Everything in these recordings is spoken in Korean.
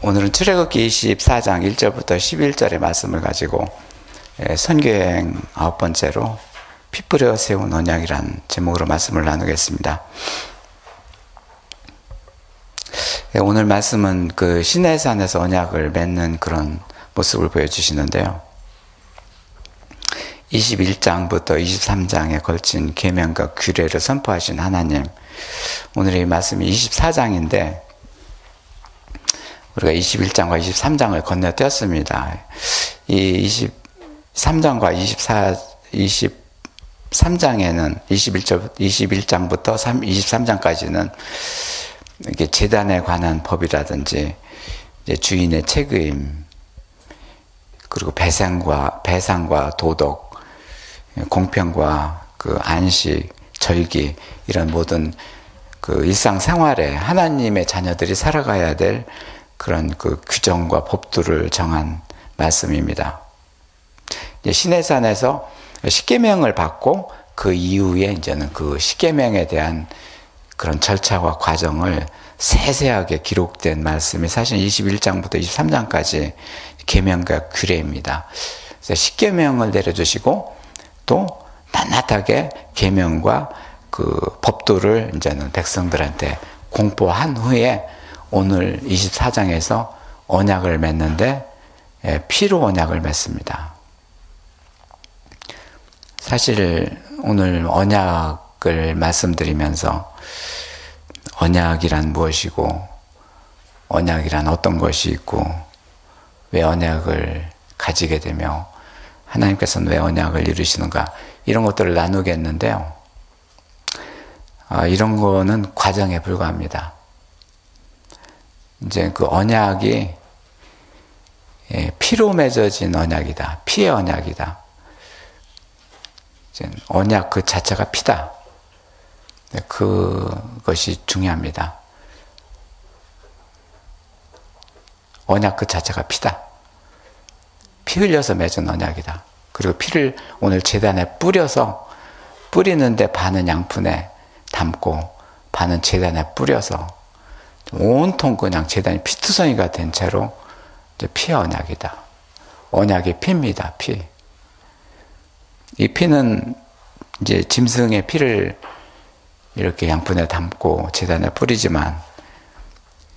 오늘은 출애굽기 24장 1절부터 11절의 말씀을 가지고 선교여행 9번째로 피 뿌려 세운 언약이란 제목으로 말씀을 나누겠습니다. 오늘 말씀은 그 시내산에서 언약을 맺는 그런 모습을 보여주시는데요. 21장부터 23장에 걸친 계명과 규례를 선포하신 하나님, 오늘의 말씀이 24장인데 우리가 21장과 23장을 건너뛰었습니다. 이 23장과 23장에는 21장부터 23장까지는 이게 제단에 관한 법이라든지 이제 주인의 책임, 그리고 배상과 도덕, 공평과 그 안식, 절기, 이런 모든 그 일상생활에 하나님의 자녀들이 살아가야 될 그런 그 규정과 법도를 정한 말씀입니다. 시내산에서 십계명을 받고 그 이후에 이제는 그 십계명에 대한 그런 절차와 과정을 세세하게 기록된 말씀이 사실 21장부터 23장까지 계명과 규례입니다. 그래서 십계명을 내려주시고 또 낱낱하게 계명과 그 법도를 이제는 백성들한테 공포한 후에 오늘 24장에서 언약을 맺는데 피로 언약을 맺습니다. 사실 오늘 언약을 말씀드리면서 언약이란 무엇이고 언약이란 어떤 것이 있고 왜 언약을 가지게 되며 하나님께서는 왜 언약을 이루시는가, 이런 것들을 나누겠는데요. 이런 거는 과정에 불과합니다. 이제 그 언약이 피로 맺어진 언약이다. 피의 언약이다. 이제 언약 그 자체가 피다. 그것이 중요합니다. 언약 그 자체가 피다. 피 흘려서 맺은 언약이다. 그리고 피를 오늘 제단에 뿌려서, 뿌리는데 반은 양푼에 담고 반은 제단에 뿌려서 온통 그냥 제단이 피투성이가 된 채로 이제 피의 언약이다. 언약의 피입니다. 피. 이 피는 이제 짐승의 피를 이렇게 양푼에 담고 제단에 뿌리지만,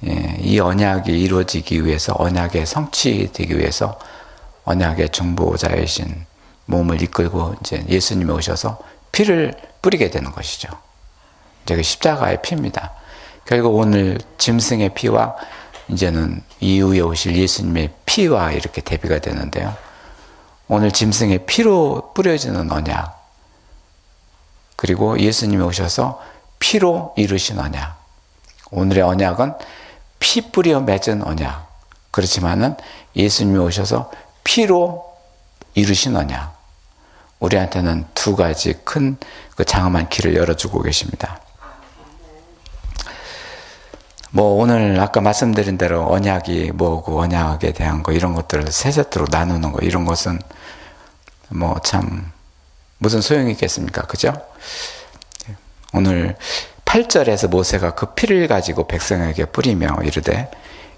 이 언약이 이루어지기 위해서, 언약의 성취되기 위해서 언약의 중보자이신 몸을 이끌고 이제 예수님이 오셔서 피를 뿌리게 되는 것이죠. 이제 그 십자가의 피입니다. 결국 오늘 짐승의 피와 이제는 이후에 오실 예수님의 피와 이렇게 대비가 되는데요. 오늘 짐승의 피로 뿌려지는 언약, 그리고 예수님이 오셔서 피로 이루신 언약. 오늘의 언약은 피 뿌려 맺은 언약. 그렇지만은 예수님이 오셔서 피로 이루신 언약. 우리한테는 두 가지 큰 그 장엄한 길을 열어주고 계십니다. 오늘 아까 말씀드린 대로 언약이 뭐고 언약에 대한 거 이런 것들을 세 세트로 나누는 거, 이런 것은 참 무슨 소용이 있겠습니까? 그죠? 오늘 8절에서 모세가 그 피를 가지고 백성에게 뿌리며 이르되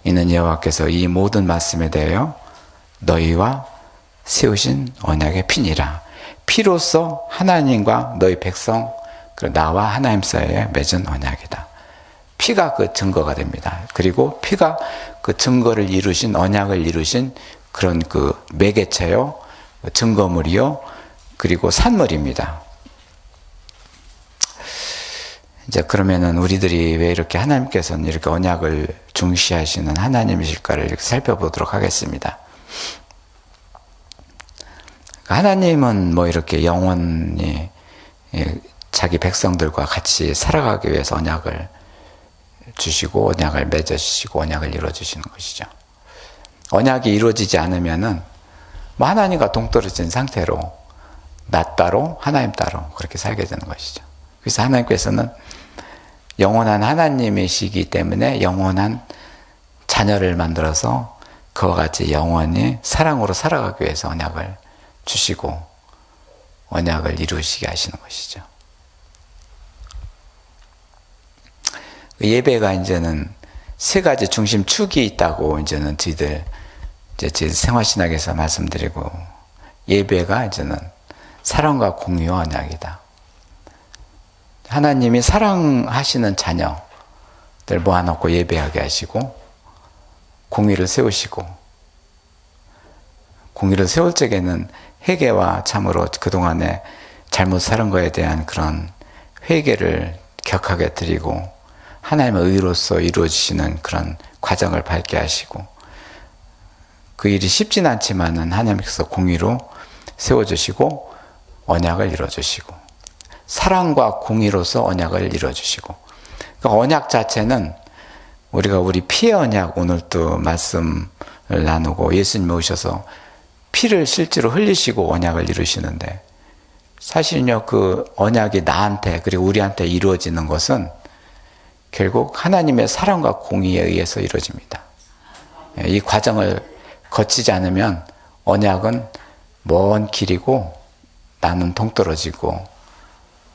이는 여호와께서 이 모든 말씀에 대하여 너희와 세우신 언약의 피니라. 피로써 하나님과 너희 백성, 그리고 나와 하나님 사이에 맺은 언약이다. 피가 그 증거가 됩니다. 그리고 피가 그 증거를 이루신, 언약을 이루신 그런 그 매개체요, 증거물이요, 그리고 산물입니다. 이제 그러면은 우리들이 왜 이렇게 하나님께서는 이렇게 언약을 중시하시는 하나님이실까를 이렇게 살펴보도록 하겠습니다. 하나님은 이렇게 영원히 자기 백성들과 같이 살아가기 위해서 언약을 주시고 언약을 맺어주시고 언약을 이루어주시는 것이죠. 언약이 이루어지지 않으면은 하나님과 동떨어진 상태로 나 따로 하나님 따로 그렇게 살게 되는 것이죠. 그래서 하나님께서는 영원한 하나님이시기 때문에 영원한 자녀를 만들어서 그와 같이 영원히 사랑으로 살아가기 위해서 언약을 주시고 언약을 이루시게 하시는 것이죠. 예배가 이제는 세 가지 중심축이 있다고 이제는 저희들 제 생활신학에서 말씀드리고, 예배가 이제는 사랑과 공유와 언약이다. 하나님이 사랑하시는 자녀들 모아놓고 예배하게 하시고, 공의를 세우시고, 공의를 세울 적에는 회개와 참으로 그동안에 잘못 살은 거에 대한 그런 회개를 격하게 드리고, 하나님의 의로서 이루어지시는 그런 과정을 밟게 하시고, 그 일이 쉽진 않지만은 하나님께서 공의로 세워주시고 언약을 이루어주시고, 사랑과 공의로서 언약을 이루어주시고, 그러니까 언약 자체는 우리가 우리 피의 언약, 오늘 또 말씀을 나누고 예수님이 오셔서 피를 실제로 흘리시고 언약을 이루시는데, 사실은요, 그 언약이 나한테 그리고 우리한테 이루어지는 것은 결국 하나님의 사랑과 공의에 의해서 이루어집니다. 이 과정을 거치지 않으면 언약은 먼 길이고 나는 동떨어지고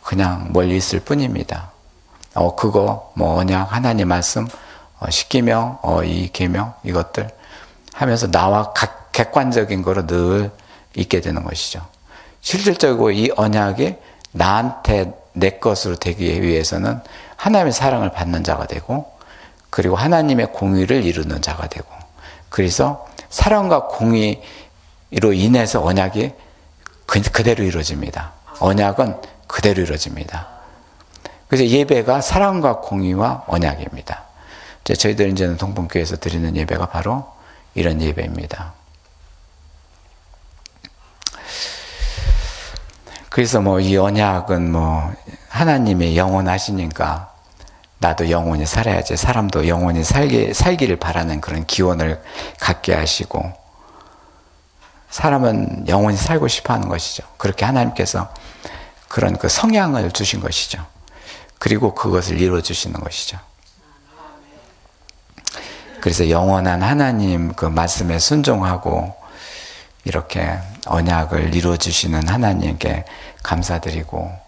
그냥 멀리 있을 뿐입니다. 그거 뭐 언약, 하나님 말씀, 십계명, 이 계명, 이것들 하면서 나와 객관적인 거로 늘 있게 되는 것이죠. 실질적으로 이 언약이 나한테 내 것으로 되기 위해서는 하나님의 사랑을 받는 자가 되고, 그리고 하나님의 공의를 이루는 자가 되고, 그래서 사랑과 공의로 인해서 언약이 그대로 이루어집니다. 언약은 그대로 이루어집니다. 그래서 예배가 사랑과 공의와 언약입니다. 저희들 이제는 동봉교회에서 드리는 예배가 바로 이런 예배입니다. 그래서 뭐 이 언약은 뭐 하나님이 영원하시니까 나도 영원히 살아야지, 사람도 영원히 살기를 바라는 그런 기원을 갖게 하시고, 사람은 영원히 살고 싶어 하는 것이죠. 그렇게 하나님께서 그런 그 성향을 주신 것이죠. 그리고 그것을 이루어 주시는 것이죠. 그래서 영원한 하나님 그 말씀에 순종하고 이렇게 언약을 이루어 주시는 하나님께 감사드리고,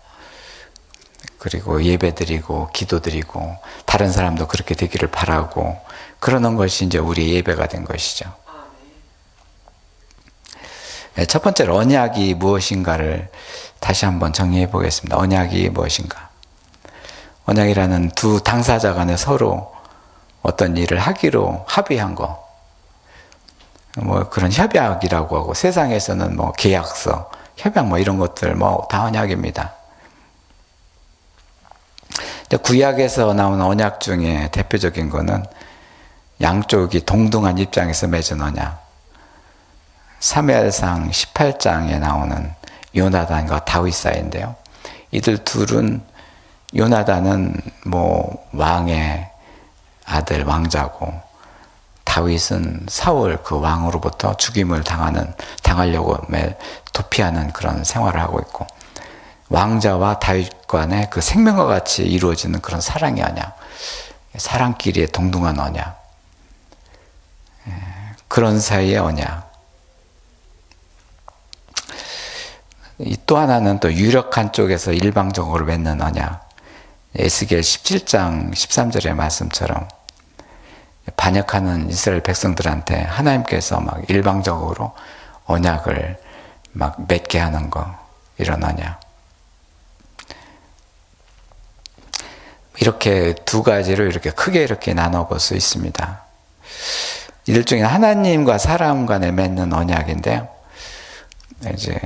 그리고 예배드리고 기도드리고 다른 사람도 그렇게 되기를 바라고, 그러는 것이 이제 우리 예배가 된 것이죠. 첫 번째로 언약이 무엇인가를 다시 한번 정리해 보겠습니다. 언약이 무엇인가? 언약이라는 두 당사자 간에 서로 어떤 일을 하기로 합의한 거, 뭐 그런 협약이라고 하고, 세상에서는 뭐 계약서, 협약 뭐 이런 것들 뭐 다 언약입니다. 구약에서 나오는 언약 중에 대표적인 거는 양쪽이 동등한 입장에서 맺은 언약. 사무엘상 18장에 나오는 요나단과 다윗 사이인데요. 이들 둘은, 요나단은 뭐 왕의 아들, 왕자고, 다윗은 사울 그 왕으로부터 죽임을 당하려고 매일 도피하는 그런 생활을 하고 있고, 왕자와 다윗 간의 그 생명과 같이 이루어지는 그런 사랑의 언약, 사랑끼리의 동등한 언약, 그런 사이의 언약. 또 하나는 또 유력한 쪽에서 일방적으로 맺는 언약. 에스겔 17장 13절의 말씀처럼 반역하는 이스라엘 백성들한테 하나님께서 막 일방적으로 언약을 막 맺게 하는 거, 이런 언약. 이렇게 두 가지로 이렇게 크게 이렇게 나눠볼 수 있습니다. 이들 중에 하나님과 사람 간에 맺는 언약인데요. 이제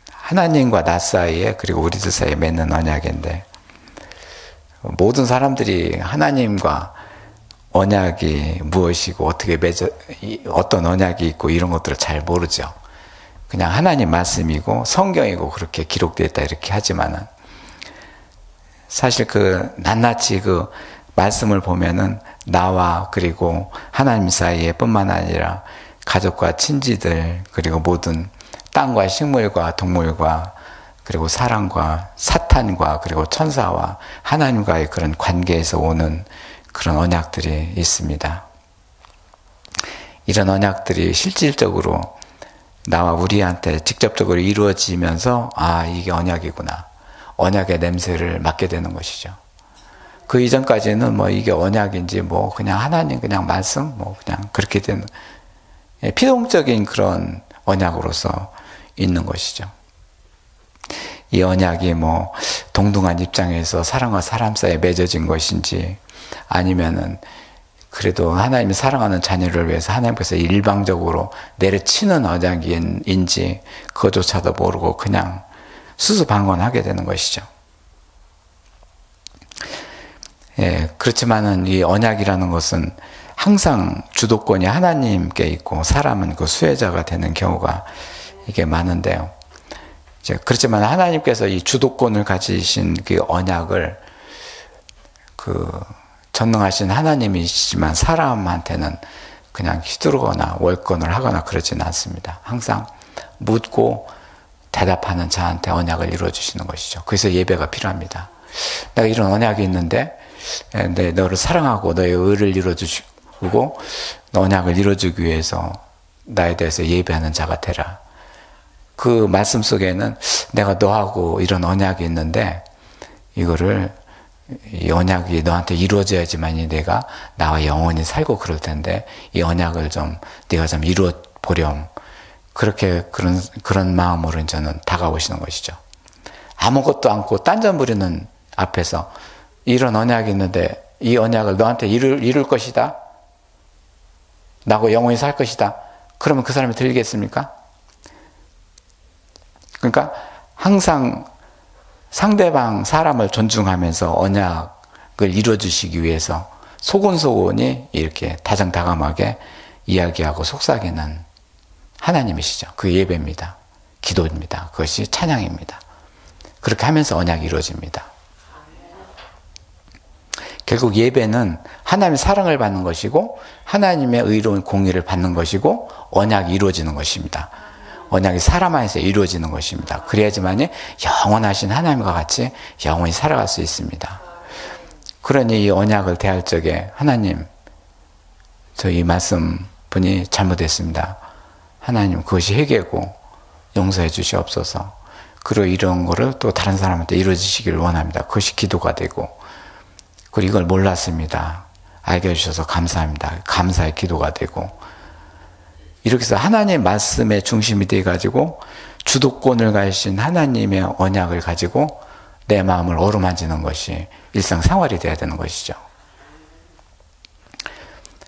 하나님과 나 사이에, 그리고 우리들 사이에 맺는 언약인데, 모든 사람들이 하나님과 언약이 무엇이고 어떻게 어떤 언약이 있고 이런 것들을 잘 모르죠. 그냥 하나님 말씀이고 성경이고 그렇게 기록되어 있다 이렇게 하지만은, 사실 그 낱낱이 그 말씀을 보면은 나와 그리고 하나님 사이에 뿐만 아니라 가족과 친지들, 그리고 모든 땅과 식물과 동물과 그리고 사람과 사탄과 그리고 천사와 하나님과의 그런 관계에서 오는 그런 언약들이 있습니다. 이런 언약들이 실질적으로 나와 우리한테 직접적으로 이루어지면서, 아, 이게 언약이구나, 언약의 냄새를 맡게 되는 것이죠. 그 이전까지는 뭐 이게 언약인지 뭐 그냥 하나님 그냥 말씀 뭐 그냥 그렇게 되는 피동적인 그런 언약으로서 있는 것이죠. 이 언약이 뭐 동등한 입장에서 사람과 사람 사이에 맺어진 것인지 아니면은 그래도 하나님이 사랑하는 자녀를 위해서 하나님께서 일방적으로 내려치는 언약인지 그것조차도 모르고 그냥 수수방관하게 되는 것이죠. 예, 그렇지만은 이 언약이라는 것은 항상 주도권이 하나님께 있고 사람은 그 수혜자가 되는 경우가 이게 많은데요. 이제 그렇지만 하나님께서 이 주도권을 가지신 그 언약을 그 전능하신 하나님이시지만 사람한테는 그냥 휘두르거나 월권을 하거나 그러지는 않습니다. 항상 묻고 대답하는 자한테 언약을 이루어주시는 것이죠. 그래서 예배가 필요합니다. 내가 이런 언약이 있는데 너를 사랑하고 너의 의를 이루어주시고 언약을 이루어주기 위해서 나에 대해서 예배하는 자가 되라. 그 말씀 속에는 내가 너하고 이런 언약이 있는데 이거를 이 언약이 너한테 이루어져야지만이 내가 나와 영원히 살고 그럴 텐데 이 언약을 좀 네가 좀 이루어 보렴. 그렇게 그런 마음으로 저는 다가오시는 것이죠. 아무것도 않고 딴전 부리는 앞에서 이런 언약이 있는데 이 언약을 너한테 이룰 것이다. 나하고 영원히 살 것이다. 그러면 그 사람이 들리겠습니까? 그러니까 항상 상대방 사람을 존중하면서 언약을 이루어주시기 위해서 소곤소곤이 이렇게 다정다감하게 이야기하고 속삭이는 하나님이시죠. 그 예배입니다. 기도입니다. 그것이 찬양입니다. 그렇게 하면서 언약이 이루어집니다. 결국 예배는 하나님의 사랑을 받는 것이고 하나님의 의로운 공의를 받는 것이고 언약이 이루어지는 것입니다. 언약이 사람 안에서 이루어지는 것입니다. 그래야지만이 영원하신 하나님과 같이 영원히 살아갈 수 있습니다. 그러니 이 언약을 대할 적에 하나님, 저 이 말씀 분이 잘못했습니다. 하나님 그것이 회개고 용서해 주시옵소서. 그리고 이런 거를 또 다른 사람한테 이루어지시기를 원합니다. 그것이 기도가 되고 그리고 이걸 몰랐습니다. 알게 해주셔서 감사합니다. 감사의 기도가 되고 이렇게 해서 하나님의 말씀의 중심이 돼가지고 주도권을 가지신 하나님의 언약을 가지고 내 마음을 어루만지는 것이 일상생활이 돼야 되는 것이죠.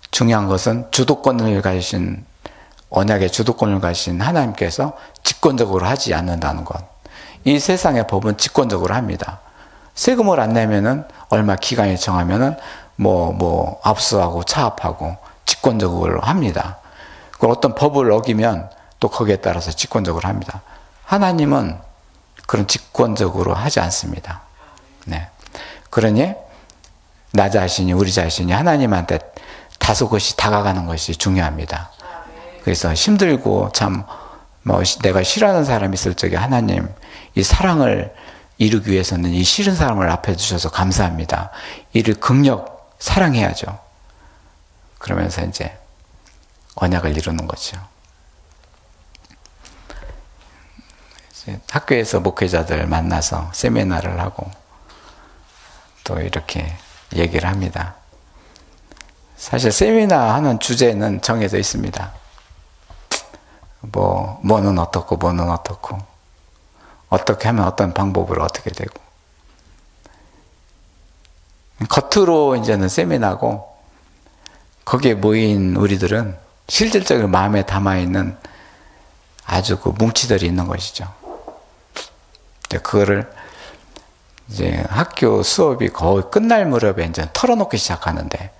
중요한 것은 주도권을 가지신 언약의 주도권을 가지신 하나님께서 직권적으로 하지 않는다는 것. 이 세상의 법은 직권적으로 합니다. 세금을 안 내면은 얼마 기간이 정하면은 뭐 압수하고 차압하고 직권적으로 합니다. 어떤 법을 어기면 또 거기에 따라서 직권적으로 합니다. 하나님은 그런 직권적으로 하지 않습니다. 네. 그러니 나 자신이 우리 자신이 하나님한테 다소곳이 다가가는 것이 중요합니다. 그래서 힘들고 참 뭐 내가 싫어하는 사람이 있을 적에 하나님 이 사랑을 이루기 위해서는 이 싫은 사람을 앞에 두셔서 감사합니다. 이를 극력 사랑해야죠. 그러면서 이제 언약을 이루는 거죠. 학교에서 목회자들 만나서 세미나를 하고 또 이렇게 얘기를 합니다. 사실 세미나 하는 주제는 정해져 있습니다. 뭐는 어떻고 뭐는 어떻고 어떻게 하면 어떤 방법으로 어떻게 되고 겉으로 이제는 세미나고 거기에 모인 우리들은 실질적으로 마음에 담아있는 아주 그 뭉치들이 있는 것이죠. 그거를 이제 학교 수업이 거의 끝날 무렵에 이제 털어놓기 시작하는데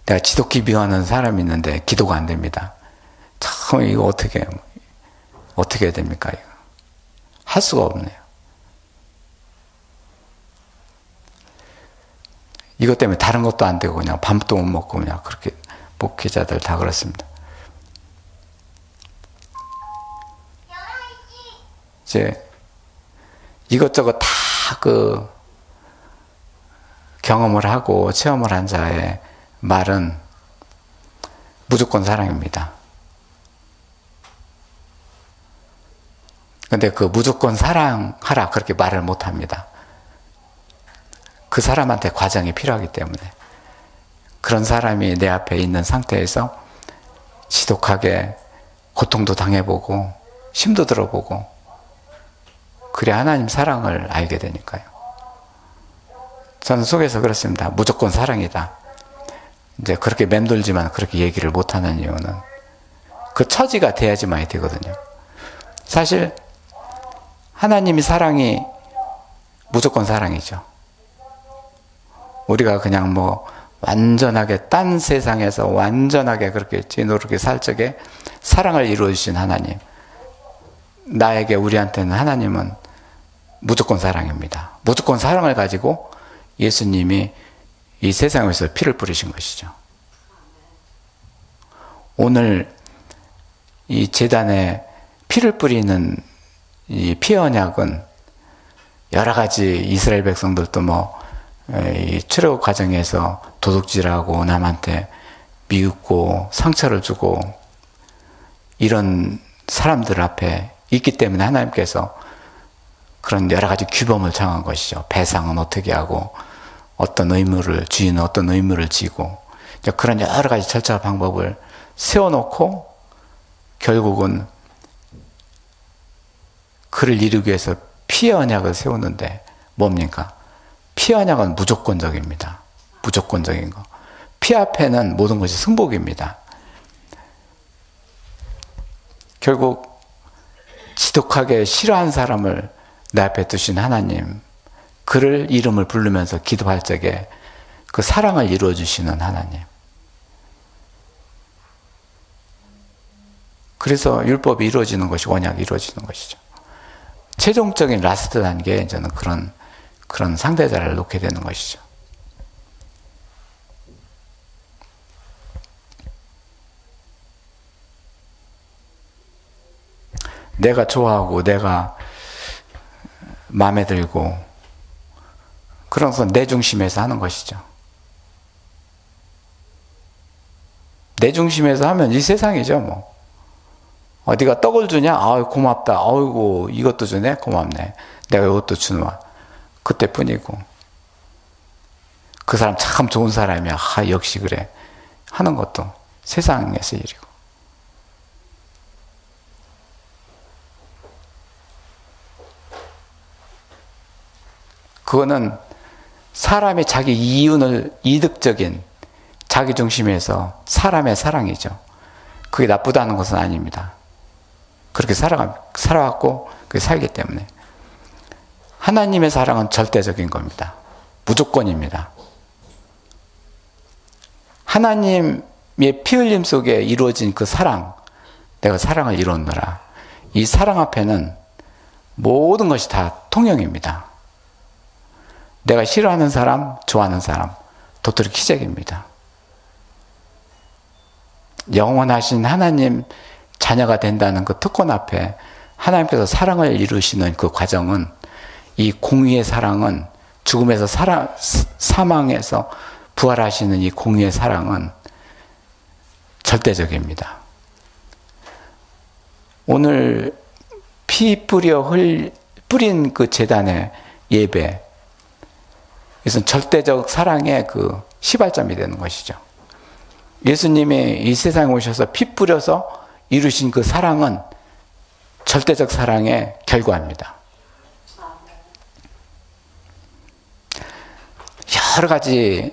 내가 지독히 미워하는 사람이 있는데 기도가 안 됩니다. 참 이거 어떻게 해야 됩니까? 이거 할 수가 없네요. 이것 때문에 다른 것도 안 되고 그냥 밥도 못 먹고 그냥 그렇게 목회자들 다 그렇습니다. 이제 이것저것 다 그 경험을 하고 체험을 한 자의 말은 무조건 사랑입니다. 근데 그 무조건 사랑하라 그렇게 말을 못 합니다. 그 사람한테 과정이 필요하기 때문에 그런 사람이 내 앞에 있는 상태에서 지독하게 고통도 당해보고 힘도 들어보고 그래 하나님 사랑을 알게 되니까요. 저는 속에서 그렇습니다. 무조건 사랑이다. 이제 그렇게 맴돌지만 그렇게 얘기를 못하는 이유는 그 처지가 돼야지만이 되거든요. 사실 하나님이 사랑이 무조건 사랑이죠. 우리가 그냥 뭐 완전하게 딴 세상에서 완전하게 그렇게 진노롭게 살 적에 사랑을 이루어주신 하나님, 나에게 우리한테는 하나님은 무조건 사랑입니다. 무조건 사랑을 가지고 예수님이 이 세상에서 피를 뿌리신 것이죠. 오늘 이 제단에 피를 뿌리는 이 피 언약은 여러 가지 이스라엘 백성들도 뭐 이 출애굽 과정에서 도둑질하고 남한테 미웃고 상처를 주고 이런 사람들 앞에 있기 때문에 하나님께서 그런 여러 가지 규범을 정한 것이죠. 배상은 어떻게 하고 어떤 의무를 주인은 어떤 의무를 지고 그런 여러 가지 절차 방법을 세워놓고 결국은 그를 이루기 위해서 피의 언약을 세우는데 뭡니까? 피의 언약은 무조건적입니다. 무조건적인 거. 피 앞에는 모든 것이 승복입니다. 결국 지독하게 싫어한 사람을 내 앞에 두신 하나님, 그를 이름을 부르면서 기도할 적에 그 사랑을 이루어주시는 하나님. 그래서 율법이 이루어지는 것이 언약이 이루어지는 것이죠. 최종적인 라스트 단계에 저는 그런 상대자를 놓게 되는 것이죠. 내가 좋아하고 내가 마음에 들고 그런 건 내 중심에서 하는 것이죠. 내 중심에서 하면 이 세상이죠, 뭐. 어디가 떡을 주냐? 아유, 고맙다. 아이고, 이것도 주네? 고맙네. 내가 이것도 주노. 그때뿐이고. 그 사람 참 좋은 사람이야. 아, 역시 그래. 하는 것도 세상에서 일이고. 그거는 사람이 자기 이윤을 이득적인 자기 중심에서 사람의 사랑이죠. 그게 나쁘다는 것은 아닙니다. 그렇게 살아왔고 그렇게 살기 때문에. 하나님의 사랑은 절대적인 겁니다. 무조건입니다. 하나님의 피 흘림 속에 이루어진 그 사랑, 내가 사랑을 이루었노라. 이 사랑 앞에는 모든 것이 다 통용입니다. 내가 싫어하는 사람, 좋아하는 사람, 도토리 키재기입니다. 영원하신 하나님 자녀가 된다는 그 특권 앞에 하나님께서 사랑을 이루시는 그 과정은, 이 공의의 사랑은, 죽음에서 사망에서 부활하시는 이 공의의 사랑은 절대적입니다. 오늘 피 뿌린 그 제단의 예배, 이것은 절대적 사랑의 그 시발점이 되는 것이죠. 예수님이 이 세상에 오셔서 피 뿌려서 이루신 그 사랑은 절대적 사랑의 결과입니다. 여러 가지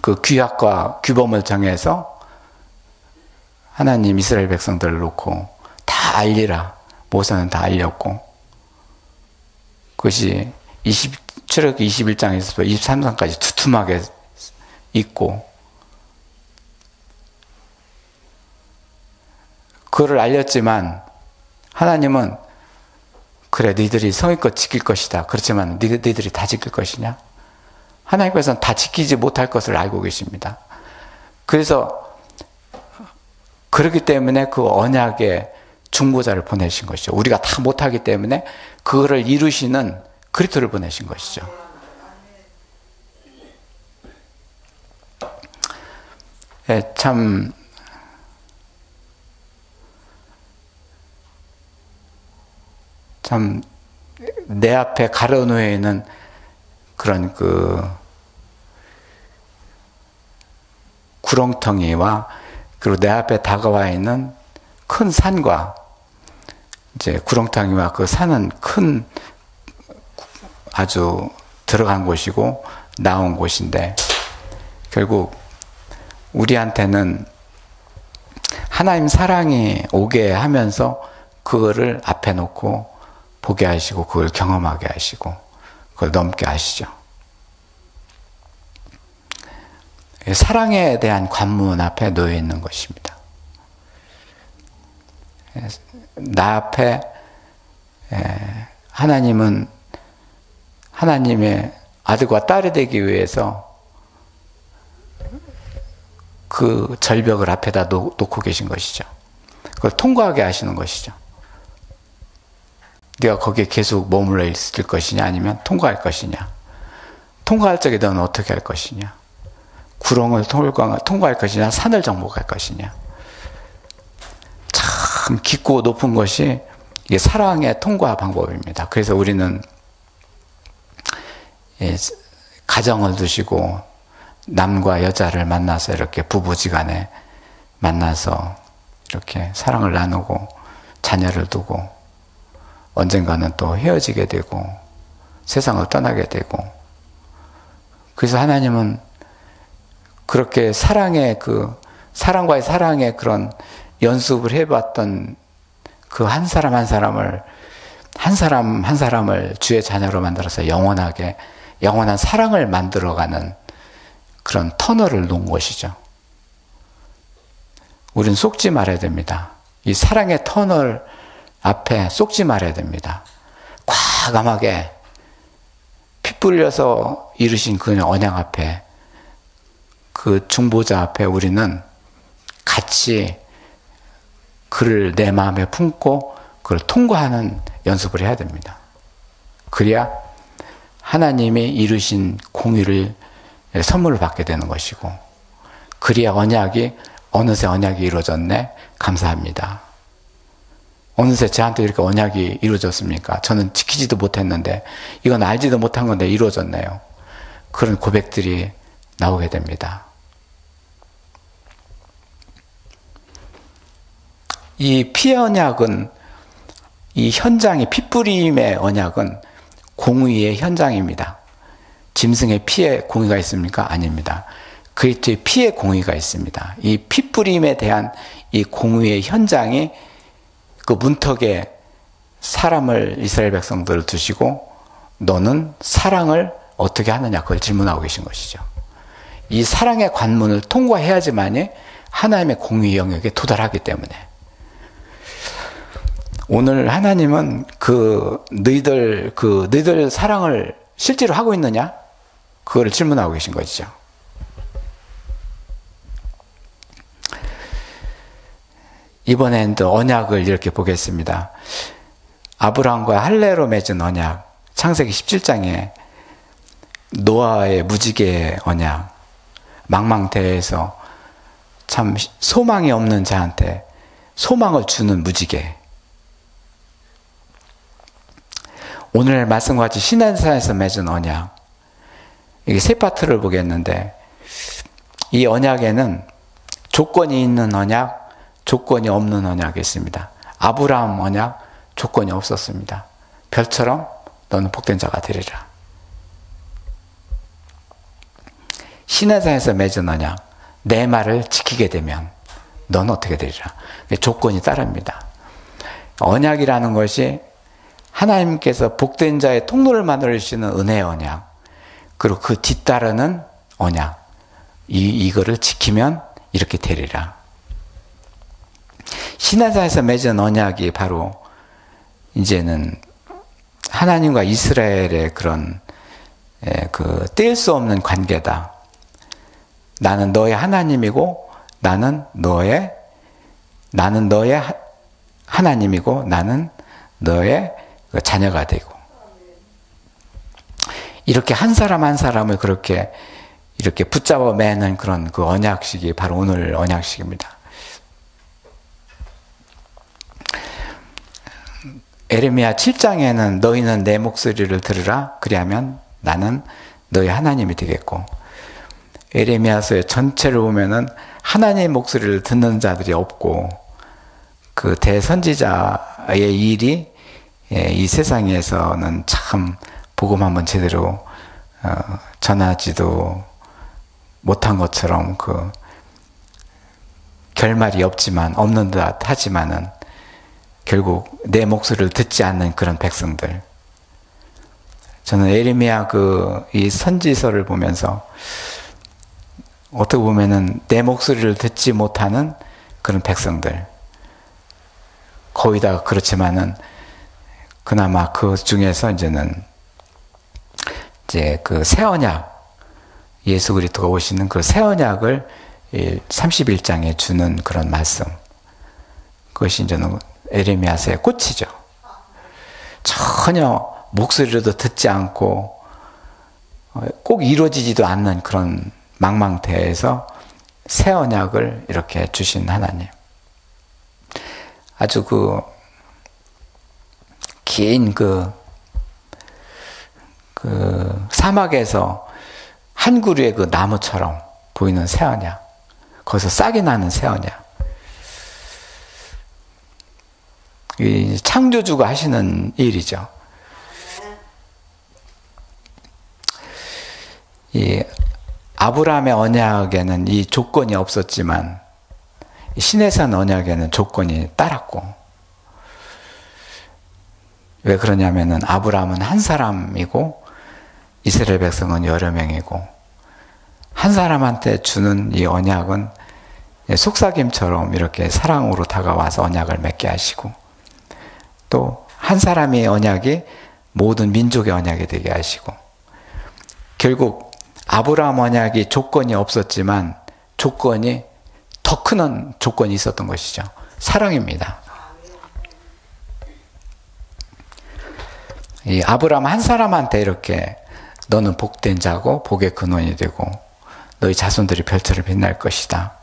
그 규약과 규범을 정해서 하나님 이스라엘 백성들을 놓고 다 알리라. 모세는 다 알렸고, 그것이 출애굽기 21장에서 23장까지 두툼하게 있고, 그거를 알렸지만 하나님은 그래, 너희들이 성의껏 지킬 것이다. 그렇지만 너희들이 다 지킬 것이냐? 하나님께서는 다 지키지 못할 것을 알고 계십니다. 그래서 그렇기 때문에 그 언약의 중보자를 보내신 것이죠. 우리가 다 못하기 때문에 그거를 이루시는 그리스도를 보내신 것이죠. 예, 참 내 앞에 가려놓여 있는 그런 구렁텅이와 그리고 내 앞에 다가와 있는 큰 산과 이제 구렁텅이와 그 산은 큰 아주 들어간 곳이고 나온 곳인데 결국 우리한테는 하나님 사랑이 오게 하면서 그거를 앞에 놓고 보게 하시고 그걸 경험하게 하시고 그걸 넘게 하시죠. 사랑에 대한 관문 앞에 놓여 있는 것입니다. 나 앞에 하나님은 하나님의 아들과 딸이 되기 위해서 그 절벽을 앞에다 놓고 계신 것이죠. 그걸 통과하게 하시는 것이죠. 네가 거기에 계속 머물러 있을 것이냐 아니면 통과할 것이냐. 통과할 적에 너는 어떻게 할 것이냐. 구렁을 통과할 것이냐 산을 정복할 것이냐. 참 깊고 높은 것이 이게 사랑의 통과 방법입니다. 그래서 우리는 가정을 두시고 남과 여자를 만나서 이렇게 부부지간에 만나서 이렇게 사랑을 나누고 자녀를 두고 언젠가는 또 헤어지게 되고 세상을 떠나게 되고 그래서 하나님은 그렇게 사랑과의 사랑의 그런 연습을 해봤던 그 한 사람 한 사람을 주의 자녀로 만들어서 영원한 사랑을 만들어가는 그런 터널을 놓은 것이죠. 우리는 속지 말아야 됩니다. 이 사랑의 터널 앞에 속지 말아야 됩니다. 과감하게 피 뿌려서 이루신 그 언약 앞에 그 중보자 앞에 우리는 같이 그를 내 마음에 품고 그걸 통과하는 연습을 해야 됩니다. 그래야 하나님이 이루신 공의를 선물을 받게 되는 것이고 그래야 어느새 언약이 이루어졌네 감사합니다. 어느새 저한테 이렇게 언약이 이루어졌습니까? 저는 지키지도 못했는데 이건 알지도 못한 건데 이루어졌네요. 그런 고백들이 나오게 됩니다. 이 피의 언약은 이 현장이 핏뿌림의 언약은 공의의 현장입니다. 짐승의 피에 공의가 있습니까? 아닙니다. 그리스도의 피에 공의가 있습니다. 이 핏뿌림에 대한 이 공의의 현장이 그 문턱에 사람을 이스라엘 백성들을 두시고 너는 사랑을 어떻게 하느냐 그걸 질문하고 계신 것이죠. 이 사랑의 관문을 통과해야지만이 하나님의 공의 영역에 도달하기 때문에 오늘 하나님은 너희들 사랑을 실제로 하고 있느냐? 그거를 질문하고 계신 것이죠. 이번엔 또 언약을 이렇게 보겠습니다. 아브라함과 할례로 맺은 언약, 창세기 17장에 노아의 무지개의 언약, 망망대해에서 참 소망이 없는 자한테 소망을 주는 무지개. 오늘 말씀과 같이 시내산에서 맺은 언약, 이게 세 파트를 보겠는데 이 언약에는 조건이 있는 언약, 조건이 없는 언약이 있습니다. 아브라함 언약 조건이 없었습니다. 별처럼 너는 복된 자가 되리라. 시내산에서 맺은 언약, 내 말을 지키게 되면 너는 어떻게 되리라. 조건이 따릅니다. 언약이라는 것이 하나님께서 복된 자의 통로를 만들어 주시는 은혜의 언약, 그리고 그 뒤따르는 언약, 이거를 지키면 이렇게 되리라. 시내산에서 맺은 언약이 바로 이제는 하나님과 이스라엘의 그런 뗄 수 없는 관계다. 나는 너의 하나님이고 나는 너의 하나님이고 나는 너의 자녀가 되고, 이렇게 한 사람 한 사람을 그렇게 이렇게 붙잡아 매는 그런 그 언약식이 바로 오늘 언약식입니다. 에레미야 7장에는 너희는 내 목소리를 들으라. 그리하면 나는 너희 하나님이 되겠고, 에레미야서의 전체를 보면은 하나님의 목소리를 듣는 자들이 없고, 그 대선지자의 일이 이 세상에서는 참 복음 한번 제대로 전하지도 못한 것처럼 그 결말이 없는 듯 하지만은 결국 내 목소리를 듣지 않는 그런 백성들. 저는 에레미야 이 선지서를 보면서 어떻게 보면은 내 목소리를 듣지 못하는 그런 백성들. 거의 다 그렇지만은 그나마 그 중에서 이제 그 새 언약, 예수 그리스도가 오시는 그 새 언약을 31장에 주는 그런 말씀. 그것이 이제는 에레미야서의 꽃이죠. 전혀 목소리로도 듣지 않고 꼭 이루어지지도 않는 그런 망망대해에서 새 언약을 이렇게 주신 하나님. 아주 긴 사막에서 한 그루의 그 나무처럼 보이는 새 언약. 거기서 싹이 나는 새 언약. 이 창조주가 하시는 일이죠. 이 아브라함의 언약에는 이 조건이 없었지만 시내산 언약에는 조건이 따랐고, 왜 그러냐면은 아브라함은 한 사람이고 이스라엘 백성은 여러 명이고, 한 사람한테 주는 이 언약은 속삭임처럼 이렇게 사랑으로 다가와서 언약을 맺게 하시고, 또 한 사람의 언약이 모든 민족의 언약이 되게 하시고, 결국 아브라함 언약이 조건이 없었지만 조건이 더 큰 조건이 있었던 것이죠. 사랑입니다. 이 아브라함 한 사람한테 이렇게 너는 복된 자고 복의 근원이 되고 너희 자손들이 별처럼 빛날 것이다.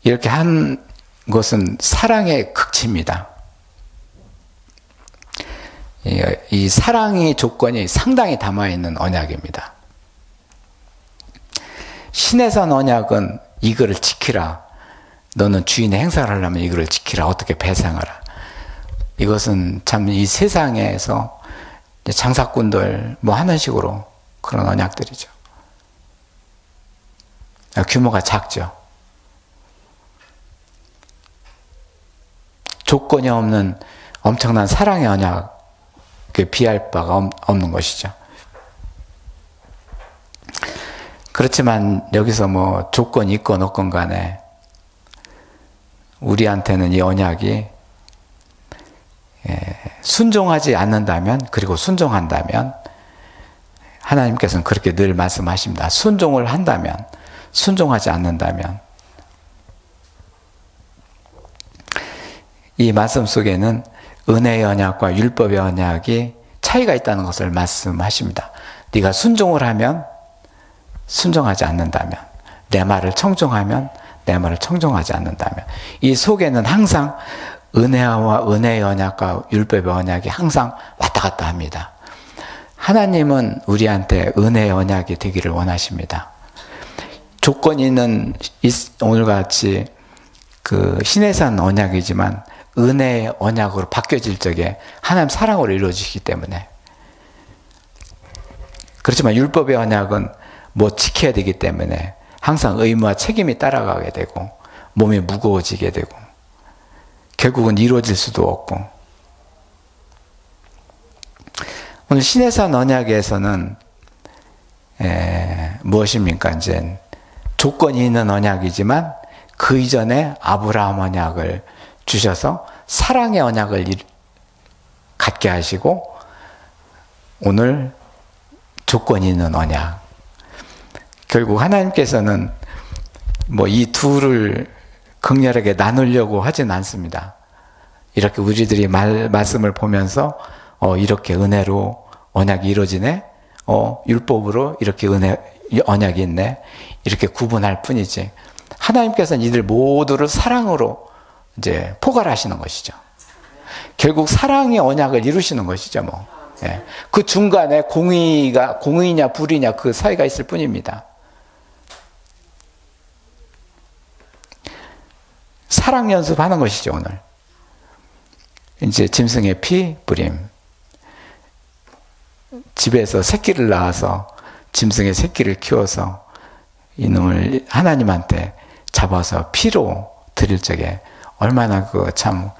이렇게 한 것은 사랑의 극치입니다. 이 사랑의 조건이 상당히 담아있는 언약입니다. 신에선 언약은 이거를 지키라. 너는 주인의 행사를 하려면 이거를 지키라. 어떻게 배상하라. 이것은 참 이 세상에서 장사꾼들 하는 식으로 그런 언약들이죠. 규모가 작죠. 조건이 없는 엄청난 사랑의 언약에 비할 바가 없는 것이죠. 그렇지만 여기서 조건이 있건 없건 간에 우리한테는 이 언약이 순종하지 않는다면, 그리고 순종한다면, 하나님께서는 그렇게 늘 말씀하십니다. 순종을 한다면, 순종하지 않는다면. 이 말씀 속에는 은혜의 언약과 율법의 언약이 차이가 있다는 것을 말씀하십니다. 네가 순종을 하면, 순종하지 않는다면, 내 말을 청종하면, 내 말을 청종하지 않는다면, 이 속에는 항상 은혜의 언약과 율법의 언약이 항상 왔다 갔다 합니다. 하나님은 우리한테 은혜의 언약이 되기를 원하십니다. 조건이 있는 오늘같이 시내산 언약이지만 은혜의 언약으로 바뀌어질 적에 하나님 사랑으로 이루어지기 때문에. 그렇지만 율법의 언약은 지켜야 되기 때문에 항상 의무와 책임이 따라가게 되고 몸이 무거워지게 되고 결국은 이루어질 수도 없고. 오늘 시내산 언약에서는 무엇입니까? 이제 조건이 있는 언약이지만 그 이전에 아브라함 언약을 주셔서 사랑의 언약을 갖게 하시고, 오늘 조건이 있는 언약. 결국 하나님께서는 이 둘을 극렬하게 나누려고 하진 않습니다. 이렇게 우리들이 말씀을 보면서 이렇게 은혜로 언약이 이루어지네, 율법으로 이렇게 언약이 있네, 이렇게 구분할 뿐이지, 하나님께서는 이들 모두를 사랑으로 이제 포괄하시는 것이죠. 결국 사랑의 언약을 이루시는 것이죠. 예. 그 중간에 공의냐 불이냐 그 사이가 있을 뿐입니다. 사랑 연습하는 것이죠, 오늘. 이제 짐승의 피 뿌림. 집에서 새끼를 낳아서 짐승의 새끼를 키워서 이놈을 하나님한테 잡아서 피로 드릴 적에 얼마나 그 참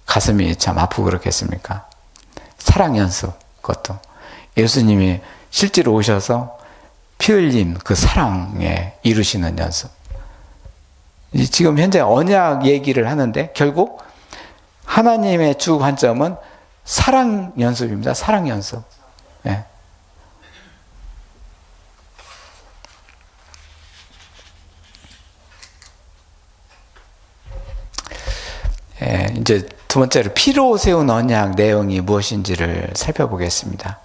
가슴이 참 아프고 그렇겠습니까? 사랑 연습, 그것도. 예수님이 실제로 오셔서 피 흘림 그 사랑에 이루시는 연습. 지금 현재 언약 얘기를 하는데 결국 하나님의 주 관점은 사랑 연습입니다. 사랑 연습. 예. 예, 이제 두 번째로 피로 세운 언약 내용이 무엇인지를 살펴보겠습니다.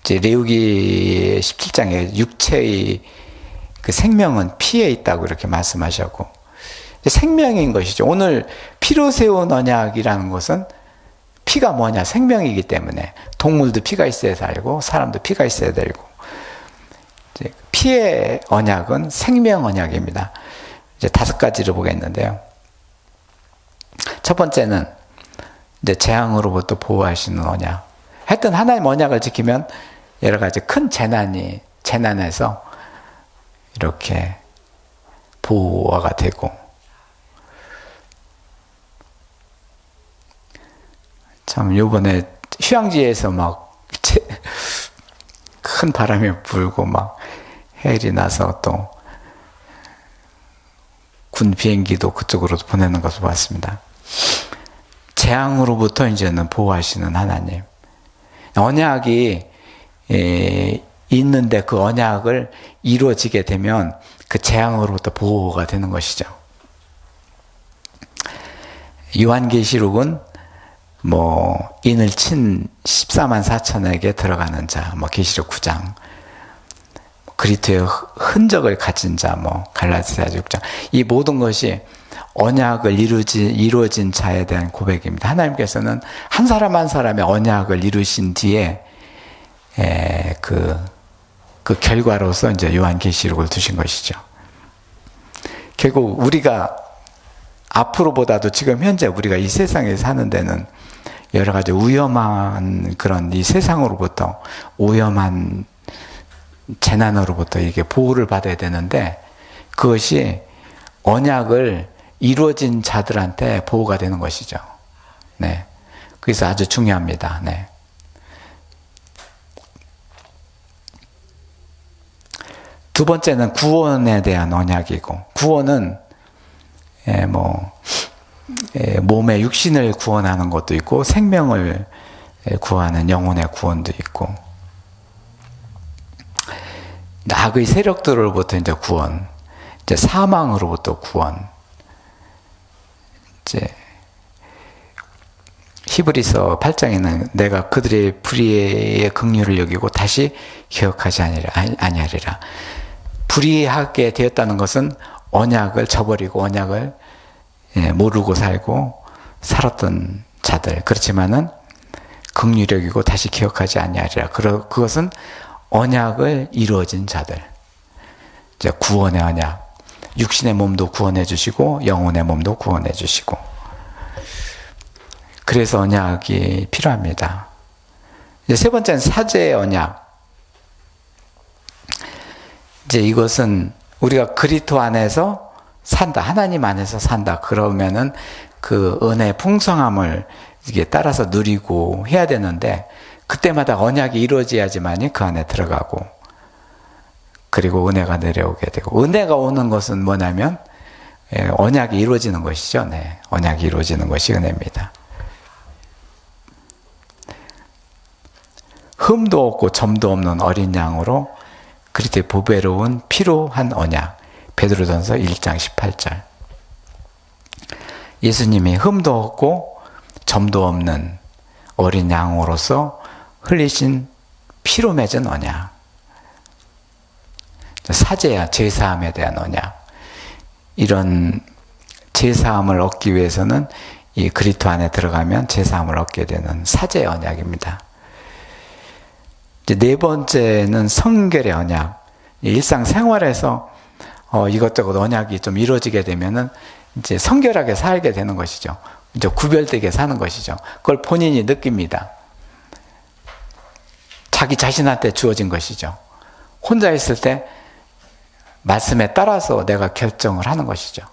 이제 레위기 17장에 육체의 그 생명은 피에 있다고 이렇게 말씀하셨고 생명인 것이죠. 오늘 피로 세운 언약이라는 것은 피가 뭐냐? 생명이기 때문에 동물도 피가 있어야 살고 사람도 피가 있어야 되고 피의 언약은 생명 언약입니다. 이제 5가지를 보겠는데요. 첫 번째는 이제 재앙으로부터 보호하시는 언약. 하여튼 하나님 언약을 지키면 여러 가지 큰 재난에서 이렇게 보호가 되고 참 요번에 휴양지에서 막 큰 바람이 불고 막 해일이 나서 또 군 비행기도 그쪽으로 보내는 것을 봤습니다. 재앙으로부터 이제는 보호하시는 하나님. 언약이 있는데 그 언약을 이루어지게 되면 그 재앙으로부터 보호가 되는 것이죠. 요한계시록은 인을 친 14만 4천에게 들어가는 자, 계시록 9장. 그리스도의 흔적을 가진 자, 갈라디아 6장. 이 모든 것이 언약을 이루어진 자에 대한 고백입니다. 하나님께서는 한 사람 한 사람의 언약을 이루신 뒤에, 그 결과로서 이제 요한계시록을 두신 것이죠. 결국 우리가 앞으로보다도 지금 현재 우리가 이 세상에 사는 데는 여러 가지 위험한 그런 이 세상으로부터 위험한 재난으로부터 이게 보호를 받아야 되는데 그것이 언약을 이루어진 자들한테 보호가 되는 것이죠. 네. 그래서 아주 중요합니다. 네. 두 번째는 구원에 대한 언약이고 구원은 몸의 육신을 구원하는 것도 있고 생명을 구하는 영혼의 구원도 있고 악의 세력들로부터 이제 구원, 이제 사망으로부터 구원. 이제 히브리서 8장에는 내가 그들의 불의의 긍휼을 여기고 다시 기억하지 아니하리라. 불의하게 되었다는 것은 언약을 저버리고 언약을 모르고 살고 살았던 자들. 그렇지만은 긍휼히 여기고 다시 기억하지 아니하리라. 그것은 언약을 이루어진 자들. 이제 구원의 언약. 육신의 몸도 구원해 주시고 영혼의 몸도 구원해 주시고. 그래서 언약이 필요합니다. 이제 세 번째는 사죄의 언약. 이제 이것은 우리가 그리스도 안에서 산다. 하나님 안에서 산다. 그러면은 그 은혜의 풍성함을 이게 따라서 누리고 해야 되는데 그때마다 언약이 이루어져야지만이 그 안에 들어가고 그리고 은혜가 내려오게 되고 은혜가 오는 것은 뭐냐면 언약이 이루어지는 것이죠. 네. 언약이 이루어지는 것이 은혜입니다. 흠도 없고 점도 없는 어린 양으로 그리스도의 보배로운 피로 한 언약. 베드로전서 1장 18절. 예수님이 흠도 없고 점도 없는 어린 양으로서 흘리신 피로 맺은 언약. 사죄야, 죄사함에 대한 언약. 이런 죄사함을 얻기 위해서는 이 그리토 안에 들어가면 제3을 얻게 되는 사제 언약입니다. 이제 네 번째는 성결의 언약. 일상생활에서 이것저것 언약이 좀 이루어지게 되면은 이제 성결하게 살게 되는 것이죠. 이제 구별되게 사는 것이죠. 그걸 본인이 느낍니다. 자기 자신한테 주어진 것이죠. 혼자 있을 때 말씀에 따라서 내가 결정을 하는 것이죠.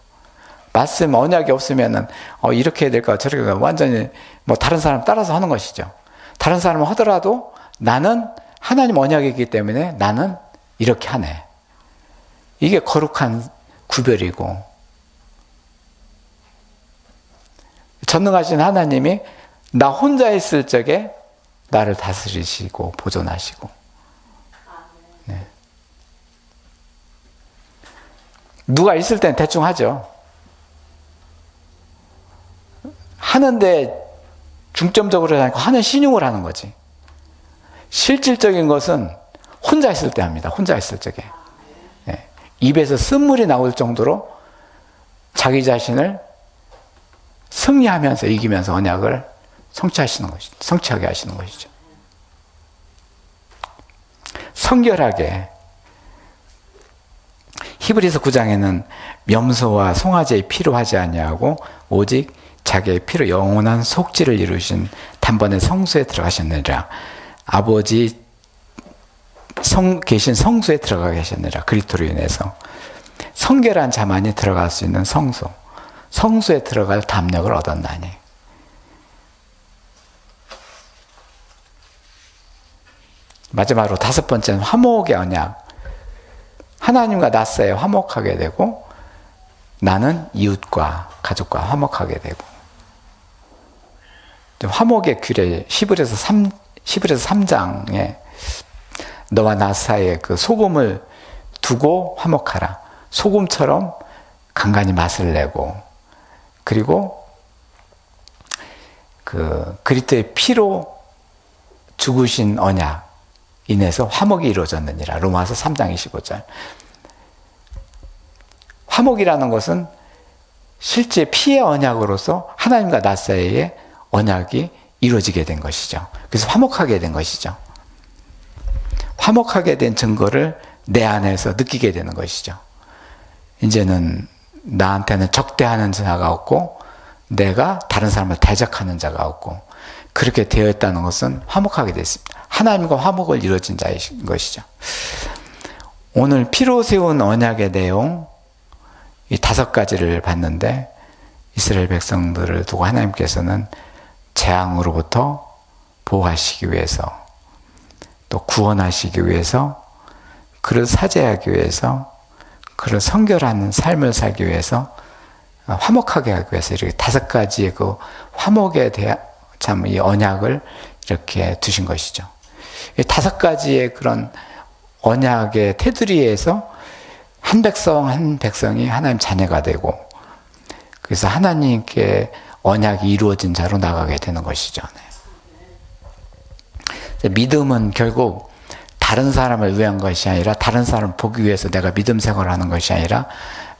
말씀 언약이 없으면은 이렇게 해야 될까 저렇게 해야 될까 완전히 뭐 다른 사람 따라서 하는 것이죠. 다른 사람은 하더라도 나는 하나님 언약이기 때문에 나는 이렇게 하네. 이게 거룩한 구별이고, 전능하신 하나님이 나 혼자 있을 적에 나를 다스리시고 보존하시고, 네. 누가 있을 땐 대충 하죠. 하는데 중점적으로 하니까 하는 신용을 하는 거지. 실질적인 것은 혼자 있을 때 합니다. 혼자 있을 적에. 네. 입에서 쓴물이 나올 정도로 자기 자신을 승리하면서 이기면서 언약을 성취하게 하시는 것이죠. 성결하게. 히브리서 9장에는 염소와 송아지의 피로 하지 아니하고 오직 자기의 피로 영원한 속죄를 이루신 단번에 성소에 들어가셨느니라. 아버지 계신 성소에 들어가 계셨느니라. 그리스도로 인해서 성결한 자만이 들어갈 수 있는 성소, 성소에 들어갈 담력을 얻었나니. 마지막으로 다섯 번째는 화목의 언약. 하나님과 나 사이에 화목하게 되고 나는 이웃과 가족과 화목하게 되고. 화목의 규례, 히브리서 3장에 너와 나 사이에 그 소금을 두고 화목하라. 소금처럼 간간히 맛을 내고, 그리고 그 그리스도의 피로 죽으신 언약 인해서 화목이 이루어졌느니라. 로마서 3장 25절. 화목이라는 것은 실제 피의 언약으로서 하나님과 나 사이에 언약이 이루어지게 된 것이죠. 그래서 화목하게 된 것이죠. 화목하게 된 증거를 내 안에서 느끼게 되는 것이죠. 이제는 나한테는 적대하는 자가 없고 내가 다른 사람을 대적하는 자가 없고, 그렇게 되어 있다는 것은 화목하게 됐습니다. 하나님과 화목을 이루어진 자인 것이죠. 오늘 피로 세운 언약의 내용, 이 5가지를 봤는데, 이스라엘 백성들을 두고 하나님께서는 재앙으로부터 보호하시기 위해서, 또 구원하시기 위해서, 그를 사죄하기 위해서, 그를 성결하는 삶을 살기 위해서, 화목하게 하기 위해서 이렇게 5가지의 그 화목에 대한 참 이 언약을 이렇게 두신 것이죠. 이 5가지의 그런 언약의 테두리에서 한 백성 한 백성이 하나님 자녀가 되고, 그래서 하나님께 언약이 이루어진 자로 나가게 되는 것이죠. 네. 믿음은 결국 다른 사람을 위한 것이 아니라, 다른 사람을 보기 위해서 내가 믿음 생활을 하는 것이 아니라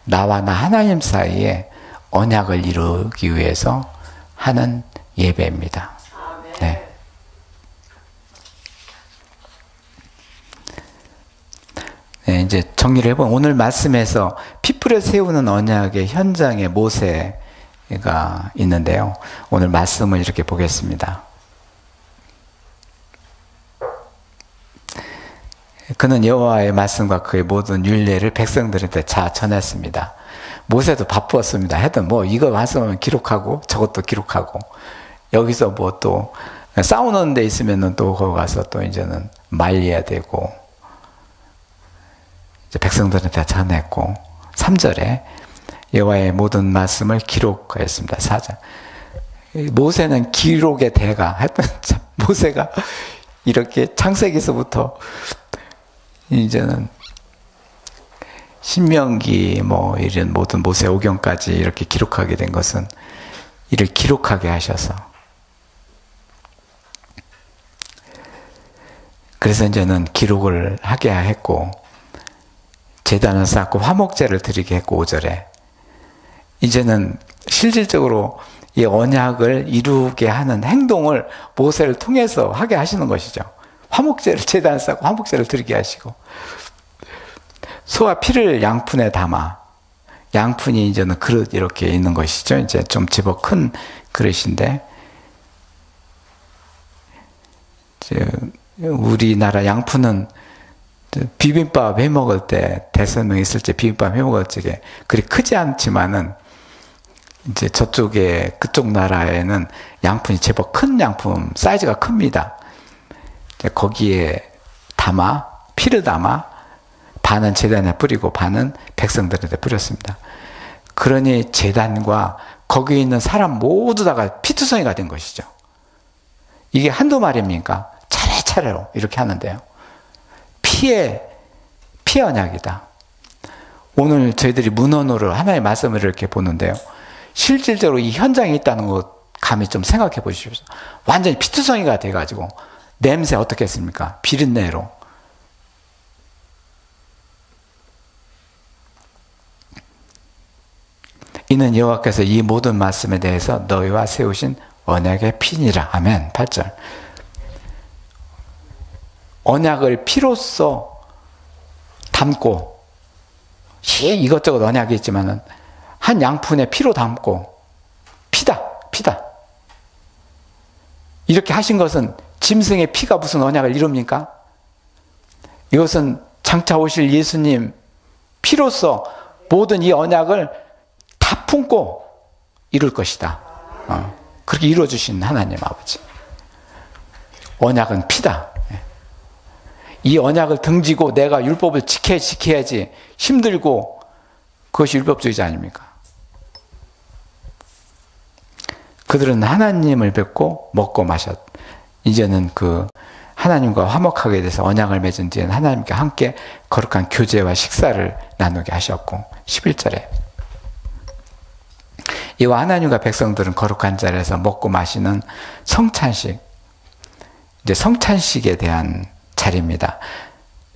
나와 나 하나님 사이에 언약을 이루기 위해서 하는 예배입니다. 네. 네, 이제 정리를 해보면 오늘 말씀에서 피풀에 세우는 언약의 현장에 모세가 있는데요. 오늘 말씀을 이렇게 보겠습니다. 그는 여호와의 말씀과 그의 모든 율례를 백성들한테 다 전했습니다. 모세도 바빴습니다. 하여튼 뭐 이거 말씀하면 기록하고 저것도 기록하고, 여기서 뭐 또 싸우는 데 있으면은 또 거기 가서 또 이제는 말려야 되고, 이제 백성들한테 전했고, 3절에 여호와의 모든 말씀을 기록하였습니다. 4절. 모세는 기록의 대가. 하여튼 참 모세가 이렇게 창세기서부터 이제는 신명기 뭐 이런 모든 모세오경까지 이렇게 기록하게 된 것은 이를 기록하게 하셔서, 그래서 이제는 기록을 하게 했고, 제단을 쌓고 화목제를 드리게 했고, 5절에 이제는 실질적으로 이 언약을 이루게 하는 행동을 모세를 통해서 하게 하시는 것이죠. 화목제를 제단에 쌓고 화목제를 드리게 하시고, 소와 피를 양푼에 담아, 양푼이 이제는 그릇 이렇게 있는 것이죠. 이제 좀 제법 큰 그릇인데, 우리나라 양푼은 비빔밥 해 먹을 때, 대선명 있을 때 비빔밥 해 먹을 적에 그리 크지 않지만은, 이제 저쪽에, 그쪽 나라에는 양푼이 제법 큰 양품, 사이즈가 큽니다. 거기에 담아, 피를 담아, 반은 제단에 뿌리고 반은 백성들한테 뿌렸습니다. 그러니 제단과 거기에 있는 사람 모두 다가 피투성이가 된 것이죠. 이게 한두 말입니까? 차례차례로 이렇게 하는데요. 피의 언약이다. 오늘 저희들이 문헌으로 하나의 말씀을 이렇게 보는데요. 실질적으로 이 현장에 있다는 것 감히 좀 생각해 보십시오. 완전히 피투성이가 돼가지고 냄새 어떻게 했습니까? 비린내로. 이는 여호와께서 이 모든 말씀에 대해서 너희와 세우신 언약의 피니라. 아멘. 8절. 언약을 피로써 담고, 이것저것 언약이 있지만은 한 양푼에 피로 담고, 피다. 이렇게 하신 것은 짐승의 피가 무슨 언약을 이룹니까? 이것은 장차 오실 예수님 피로써 모든 이 언약을 다 품고 이룰 것이다. 그렇게 이루어주신 하나님 아버지. 언약은 피다. 이 언약을 등지고 내가 율법을 지켜야지 힘들고, 그것이 율법주의자 아닙니까? 그들은 하나님을 뵙고 먹고 마셨. 이제는 그 하나님과 화목하게 돼서 언약을 맺은 뒤에는 하나님께 함께 거룩한 교제와 식사를 나누게 하셨고, 11절에 이와 하나님과 백성들은 거룩한 자리에서 먹고 마시는 성찬식, 이제 성찬식에 대한 자리입니다.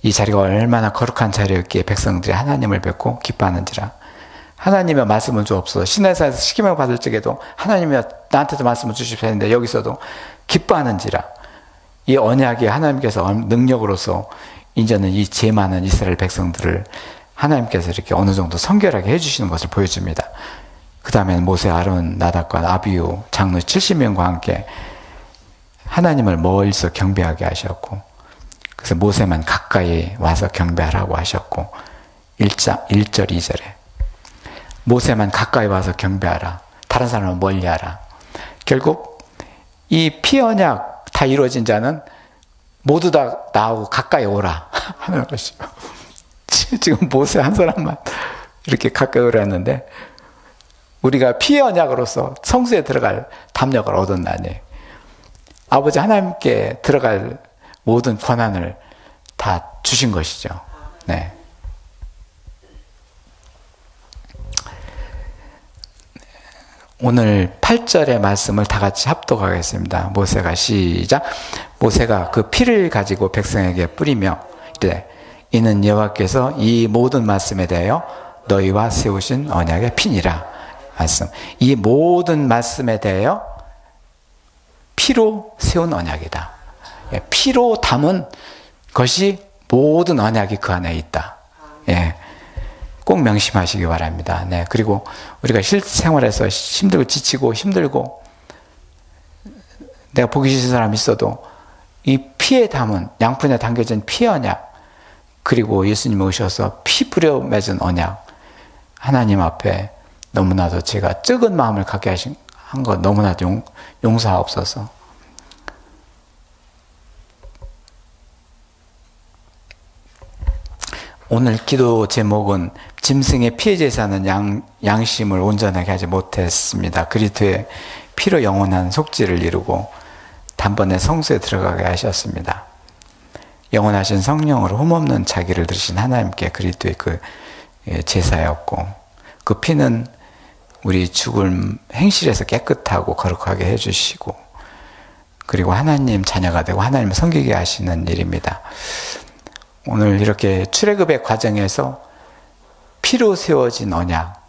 이 자리가 얼마나 거룩한 자리였기에 백성들이 하나님을 뵙고 기뻐하는지라. 하나님의 말씀을 주옵소서. 시내산에서 시기명 받을 적에도 하나님이 나한테도 말씀을 주십시오 했는데, 여기서도 기뻐하는지라. 이 언약이 하나님께서 능력으로서 이제는 이 죄 많은 이스라엘 백성들을 하나님께서 이렇게 어느 정도 성결하게 해주시는 것을 보여줍니다. 그 다음에는 모세, 아론, 나답과 아비후 장로 70명과 함께 하나님을 멀리서 경배하게 하셨고, 그래서 모세만 가까이 와서 경배하라고 하셨고, 1절 2절에 모세만 가까이 와서 경배하라, 다른 사람은 멀리하라. 결국 이 피언약 다 이루어진 자는 모두 다 나하고 가까이 오라 하는 것이죠. 지금 모세 한 사람만 이렇게 가까이 오라 했는데, 우리가 피언약으로서 성수에 들어갈 담력을 얻었나니 아버지 하나님께 들어갈 모든 권한을 다 주신 것이죠. 네. 오늘 8절의 말씀을 다 같이 합독하겠습니다. 모세가 시작. 모세가 그 피를 가지고 백성에게 뿌리며 이르되 이는 여호와께서 이 모든 말씀에 대하여 너희와 세우신 언약의 피니라. 말씀. 이 모든 말씀에 대하여 피로 세운 언약이다. 피로 담은 것이 모든 언약이 그 안에 있다. 예. 꼭 명심하시기 바랍니다. 네. 그리고 우리가 실생활에서 힘들고 내가 보기 싫은 사람이 있어도 이 피에 담은, 양푼에 담겨진 피 언약, 그리고 예수님이 오셔서 피 뿌려 맺은 언약, 하나님 앞에 너무나도 제가 적은 마음을 갖게 한 것 너무나도 용서하옵소서. 오늘 기도 제목은 짐승의 피에 제사는 양심을 온전하게 하지 못했습니다. 그리스도의 피로 영원한 속죄를 이루고 단번에 성수에 들어가게 하셨습니다. 영원하신 성령으로 흠없는 자기를 들으신 하나님께 그리스도의 그 제사였고, 그 피는 우리 죽을 행실에서 깨끗하고 거룩하게 해주시고, 그리고 하나님 자녀가 되고 하나님을 섬기게 하시는 일입니다. 오늘 이렇게 출애굽의 과정에서 피로 세워진 언약,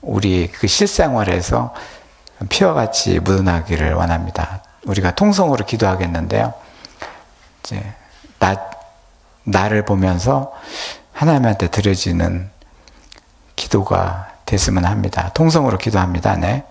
우리 그 실생활에서 피와 같이 묻어나기를 원합니다. 우리가 통성으로 기도하겠는데요. 이제 나를 보면서 하나님한테 드려지는 기도가 됐으면 합니다. 통성으로 기도합니다. 네.